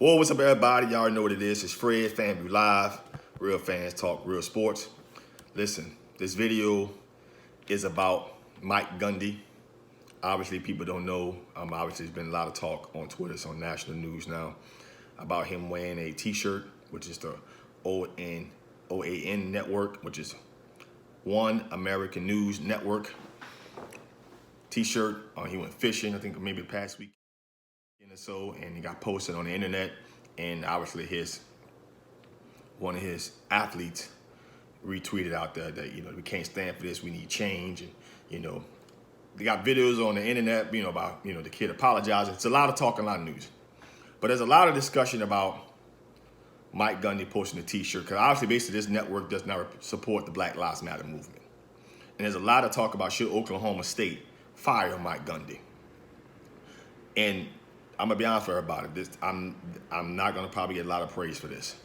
Well, what's up, everybody? Y'all already know what it is. It's Fred, FanView Live. Real fans talk real sports. Listen, this video is about Mike Gundy. Obviously, people don't know. Obviously, there's been a lot of talk on Twitter. It's on national news now about him wearing a T-shirt, which is the OAN network, which is One American News Network T-shirt. He went fishing, I think maybe the past week or so, and he got posted on the internet. And obviously, one of his athletes retweeted out there that we can't stand for this. We need change, and they got videos on the internet, about the kid apologizing. It's a lot of talk, a lot of news, but there's a lot of discussion about Mike Gundy posting a T-shirt because obviously, basically, this network does not support the Black Lives Matter movement, and there's a lot of talk about should Oklahoma State fire Mike Gundy. And I'm gonna be honest with everybody. I'm not gonna probably get a lot of praise for this.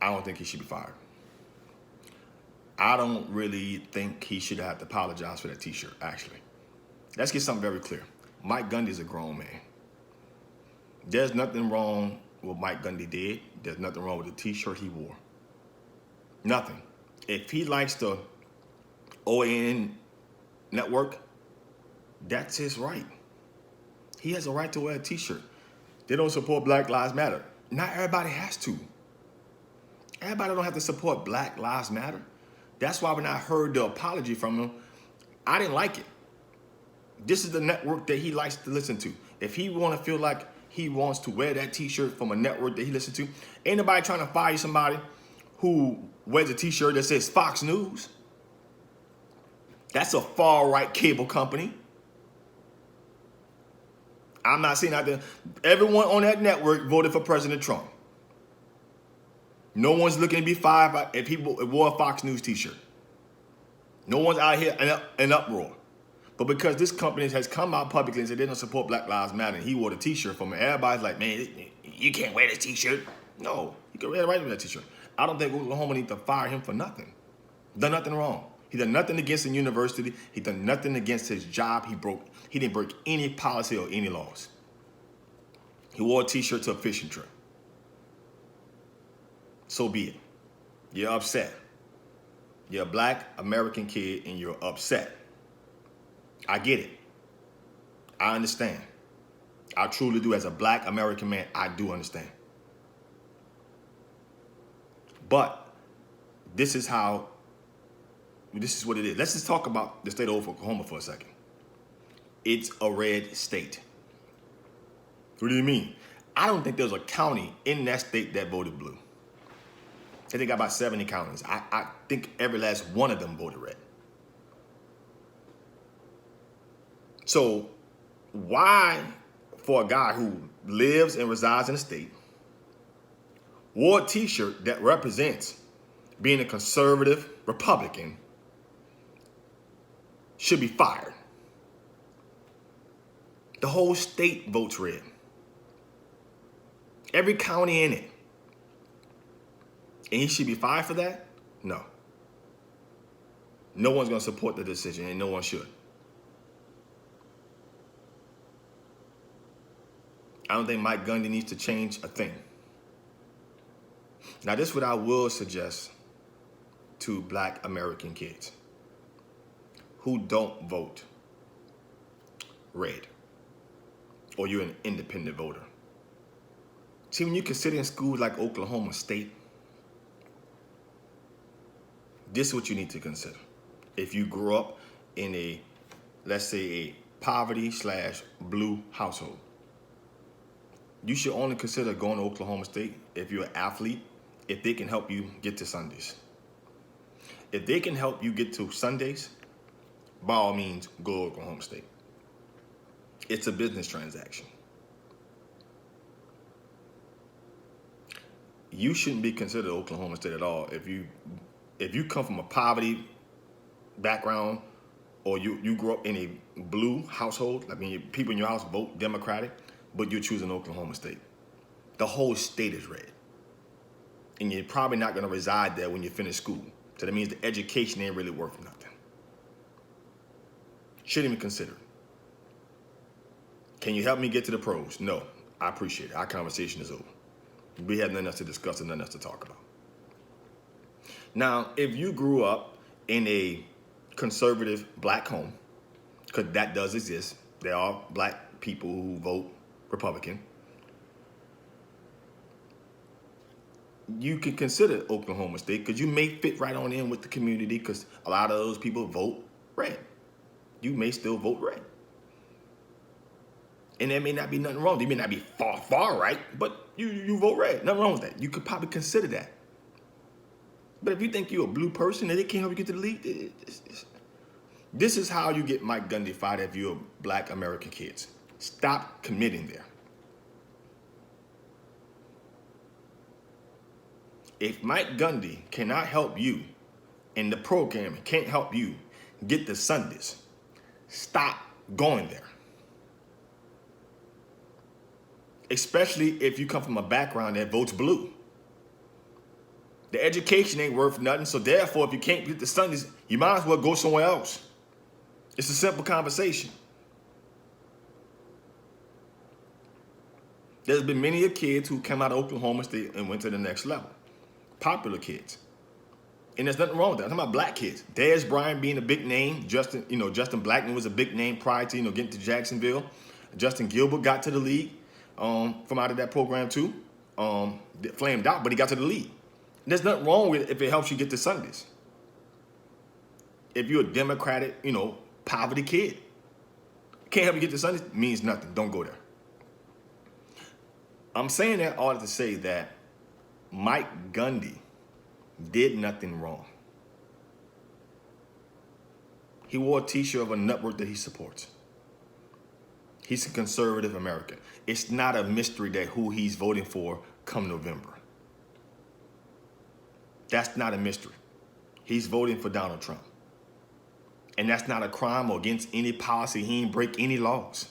I don't think he should be fired. I don't really think he should have to apologize for that T-shirt, actually. Let's get something very clear. Mike Gundy is a grown man. There's nothing wrong with what Mike Gundy did. There's nothing wrong with the T-shirt he wore. Nothing. If he likes the OAN network, that's his right. He has a right to wear a T-shirt. They don't support Black Lives Matter. Not everybody has to. Everybody don't have to support Black Lives Matter. That's why when I heard the apology from him, I didn't like it. This is the network that he likes to listen to. If he want to feel like he wants to wear that T-shirt from a network that he listens to, ain't nobody trying to fire somebody who wears a T-shirt that says Fox News. That's a far-right cable company. I'm not saying out there. Everyone on that network voted for President Trump. No one's looking to be fired if people wore a Fox News T-shirt. No one's out here in uproar. But because this company has come out publicly and said they don't support Black Lives Matter, and he wore the T-shirt from it, everybody's like, man, you can't wear this T-shirt. No, you can wear right with that T-shirt. I don't think Oklahoma needs to fire him for nothing. Done nothing wrong. He done nothing against the university. He done nothing against his job. He didn't break any policy or any laws. He wore a T-shirt to a fishing trip. So be it. You're upset. You're a Black American kid and you're upset. I get it. I understand. I truly do. As a Black American man, I do understand. But this is what it is. Let's just talk about the state of Oklahoma for a second. It's a red state. What do you mean? I don't think there's a county in that state that voted blue. I think got about 70 counties. I think every last one of them voted red. So why, for a guy who lives and resides in the state, wore a T-shirt that represents being a conservative Republican, should be fired? The whole state votes red. Every county in it. And he should be fired for that? No. No one's going to support the decision, and no one should. I don't think Mike Gundy needs to change a thing. Now, this is what I will suggest to Black American kids who don't vote red, or you're an independent voter. See, when you consider in schools like Oklahoma State, this is what you need to consider. If you grew up in a, let's say, a poverty/blue household, you should only consider going to Oklahoma State if you're an athlete, if they can help you get to Sundays. If they can help you get to Sundays, by all means, go to Oklahoma State. It's a business transaction. You shouldn't be considered Oklahoma State at all if you come from a poverty background, or you grew up in a blue household. I mean, people in your house vote Democratic, but you're choosing Oklahoma State. The whole state is red. And you're probably not going to reside there when you finish school. So that means the education ain't really worth nothing. Shouldn't even consider it. Can you help me get to the pros? No. I appreciate it. Our conversation is over. We have nothing else to discuss and nothing else to talk about. Now, if you grew up in a conservative black home, because that does exist, there are black people who vote Republican, you can consider Oklahoma State because you may fit right on in with the community because a lot of those people vote red. You may still vote red. And there may not be nothing wrong. You may not be far right, but you vote red. Nothing wrong with that. You could probably consider that. But if you think you're a blue person and they can't help you get to the league, this is how you get Mike Gundy fired if you're black American kids. Stop committing there. If Mike Gundy cannot help you and the program can't help you get the Sundays, stop going there. Especially if you come from a background that votes blue. The education ain't worth nothing, so therefore, if you can't get the Sundays, you might as well go somewhere else. It's a simple conversation. There's been many kids who came out of Oklahoma State and went to the next level. Popular kids. And there's nothing wrong with that. I'm talking about black kids. Dez Bryant being a big name. Justin Blackman was a big name prior to, getting to Jacksonville. Justin Gilbert got to the league from out of that program too. Flamed out, but he got to the league. There's nothing wrong with it if it helps you get to Sundays. If you're a Democratic, poverty kid, can't help you get to Sundays, means nothing. Don't go there. I'm saying that all to say that Mike Gundy did nothing wrong. He wore a t-shirt of a network that he supports. He's a conservative American. It's not a mystery that who he's voting for come November. That's not a mystery. He's voting for Donald Trump. And that's not a crime or against any policy. He ain't break any laws.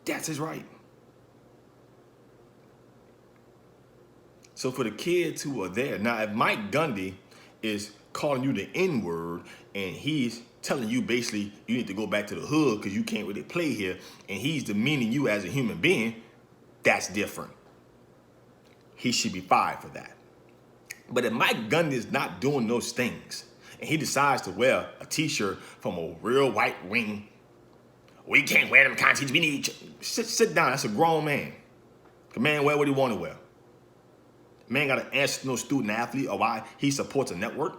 That's his right. So for the kids who are there, now if Mike Gundy is calling you the N-word and he's telling you basically you need to go back to the hood because you can't really play here, and he's demeaning you as a human being, that's different. He should be fired for that. But if Mike Gundy is not doing those things and he decides to wear a t-shirt from a real white wing, we can't wear them kind of t-shirts. We need sit down. That's a grown man. The man wear what he want to wear. Man got to answer to no student athlete or why he supports a network.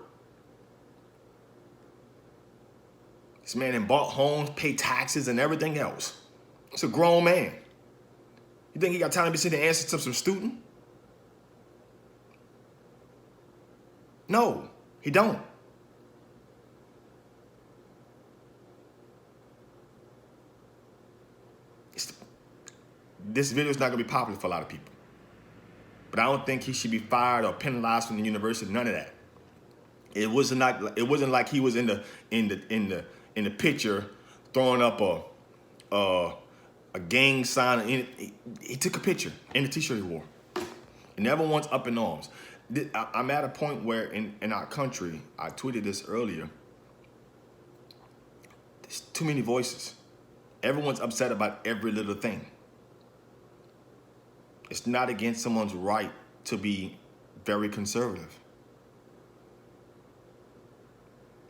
This man done bought homes, paid taxes, and everything else. It's a grown man. You think he got time to be sitting and answer to some student? No, he don't. This video is not going to be popular for a lot of people. But I don't think he should be fired or penalized from the university. None of that. It wasn't like he was in the picture throwing up a gang sign. He took a picture in the t-shirt he wore. And everyone's up in arms. I'm at a point where in our country, I tweeted this earlier, there's too many voices. Everyone's upset about every little thing. It's not against someone's right to be very conservative.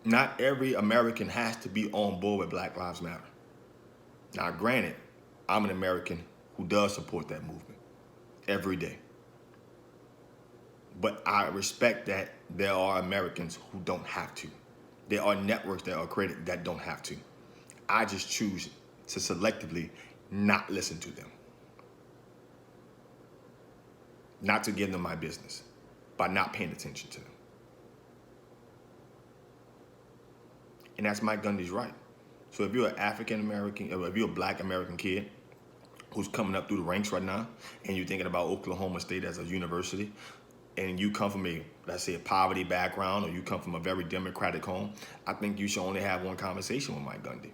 Not every American has to be on board with Black Lives Matter. Now, granted, I'm an American who does support that movement every day. But I respect that there are Americans who don't have to. There are networks that are created that don't have to. I just choose to selectively not listen to them. Not to give them my business by not paying attention to them. And that's Mike Gundy's right. So if you're an African American, or if you're a Black American kid who's coming up through the ranks right now, and you're thinking about Oklahoma State as a university, and you come from let's say a poverty background, or you come from a very Democratic home, I think you should only have one conversation with Mike Gundy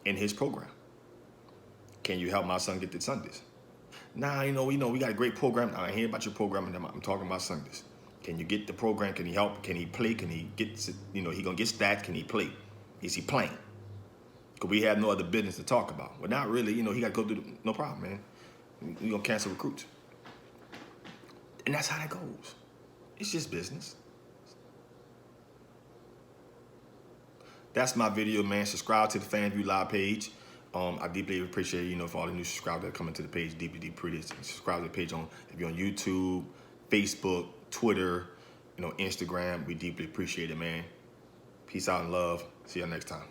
in his program. Can you help my son get to Sundays? Nah, we got a great program. I hear about your program, and I'm talking about Sundays. Can you get the program? Can he help? Can he play? Can he get, he gonna get stats? Can he play? Is he playing? because we had no other business to talk about. But not really, you know, he got to go through, no problem, man. We're going to cancel recruits. And that's how that goes. It's just business. That's my video, man. Subscribe to the FanView Live page. I deeply appreciate, you know, for all the new subscribers that are coming to the page. Deeply appreciate it. Subscribe to the page if you're on YouTube, Facebook, Twitter, you know, Instagram. We deeply appreciate it, man. Peace out and love. See y'all next time.